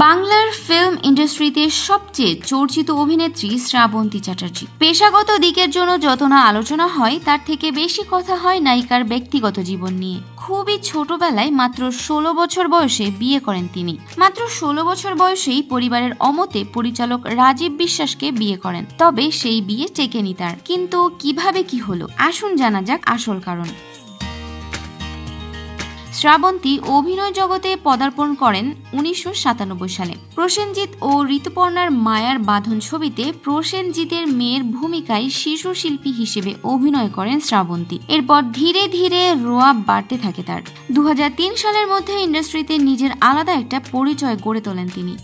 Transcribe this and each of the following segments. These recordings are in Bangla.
বাংলার ফিল্ম ইন্ডাস্ট্রিতে সবচেয়ে চর্চিত অভিনেত্রী শ্রাবন্তী চ্যাটার্জি। পেশাগত দিকের জন্য যত না আলোচনা হয় তার থেকে বেশি কথা হয় নায়িকার ব্যক্তিগত জীবন নিয়ে। খুবই ছোটবেলায় মাত্র 16 বছর বয়সে বিয়ে করেন তিনি। মাত্র 16 বছর বয়সেই পরিবারের অমতে পরিচালক রাজীব বিশ্বাসকে বিয়ে করেন। তবে সেই বিয়ে টেকেনি তার। কিন্তু কিভাবে কি হলো, আসুন জানা যাক আসল কারণ। শ্রাবন্তী অভিনয় জগতে পদার্পণ করেন 1997 সালে। প্রসেনজিৎ ও ঋতুপর্ণার মায়ার বাঁধন ছবিতে প্রসেনজিতের মেয়ের ভূমিকায় শিশু শিল্পী হিসেবে অভিনয় করেন শ্রাবন্তী। এরপর ধীরে ধীরে রোয়াব বাড়তে থাকে তার। 2003 সালের মধ্যে ইন্ডাস্ট্রিতে নিজের আলাদা একটা পরিচয় গড়ে তোলেন তিনি।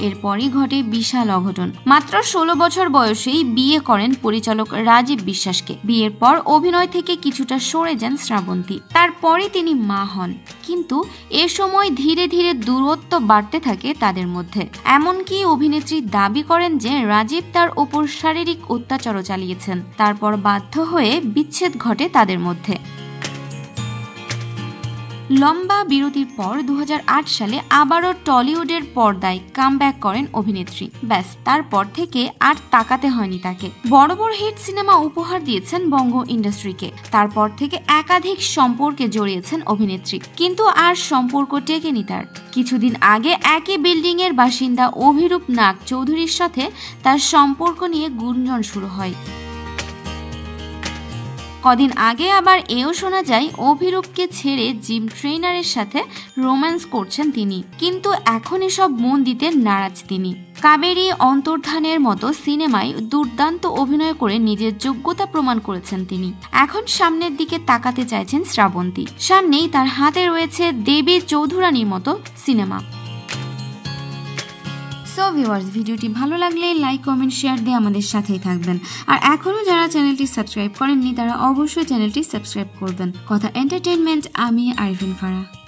এরপরই ঘটে বিশাল অঘটন। মাত্র 16 বছর বয়সেই বিয়ে করেন পরিচালক রাজীব বিশ্বাসকে। বিয়ের পর অভিনয় থেকে কিছুটা সরে যান শ্রাবন্তী। তারপরে তিনি মা হন। কিন্তু এ সময় ধীরে ধীরে দূরত্ব বাড়তে থাকে তাদের মধ্যে। এমনকি অভিনেত্রী দাবি করেন যে রাজীব তার ওপর শারীরিক অত্যাচারও চালিয়েছেন। তারপর বাধ্য হয়ে বিচ্ছেদ ঘটে তাদের মধ্যে। লম্বা বিরতির পর 2008 সালে আবারও টলিউডের পর্দায় কামব্যাক করেন অভিনেত্রী। ব্যাস, তারপর থেকে আর তাকাতে হয়নি তাকে। বড় বড় হিট সিনেমা উপহার দিয়েছেন বঙ্গ ইন্ডাস্ট্রিকে। তারপর থেকে একাধিক সম্পর্কে জড়িয়েছেন অভিনেত্রী, কিন্তু আর সম্পর্ক টেকেনি তার। কিছুদিন আগে একই বিল্ডিং এর বাসিন্দা অভিরূপ নাগ চৌধুরীর সাথে তার সম্পর্ক নিয়ে গুঞ্জন শুরু হয়। কদিন আগে আবার এও শোনা যায় অভিরূপকে ছেড়ে জিম ট্রেনারের সাথে রোম্যান্স করছেন তিনি। কিন্তু এখন এসব মন দিতে নারাজ তিনি। কাবেরী, অন্তর্ধানের মতো সিনেমায় দুর্দান্ত অভিনয় করে নিজের যোগ্যতা প্রমাণ করেছেন তিনি। এখন সামনের দিকে তাকাতে চাইছেন শ্রাবন্তী। সামনেই তার হাতে রয়েছে দেবী চৌধুরানীর মতো সিনেমা। সো ভিউয়ার্স, ভিডিওটি ভালো লাগলে লাইক, কমেন্ট, শেয়ার দিয়ে আমাদের সাথেই থাকবেন। আর এখনও যারা চ্যানেলটি সাবস্ক্রাইব করেননি তারা অবশ্যই চ্যানেলটি সাবস্ক্রাইব করবেন। কথা এন্টারটেইনমেন্ট, আমি আরিফিন ফারাহ।